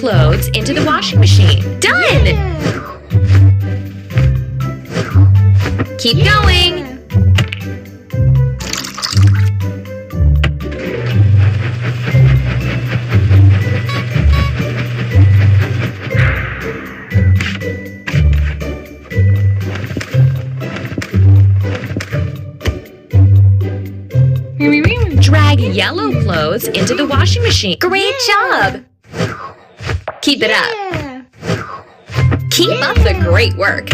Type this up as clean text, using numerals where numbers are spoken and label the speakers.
Speaker 1: clothes into the washing machine. Done! Keep going. Drag yellow clothes into the washing machine. Great job! Keep it up. Keep up the great work.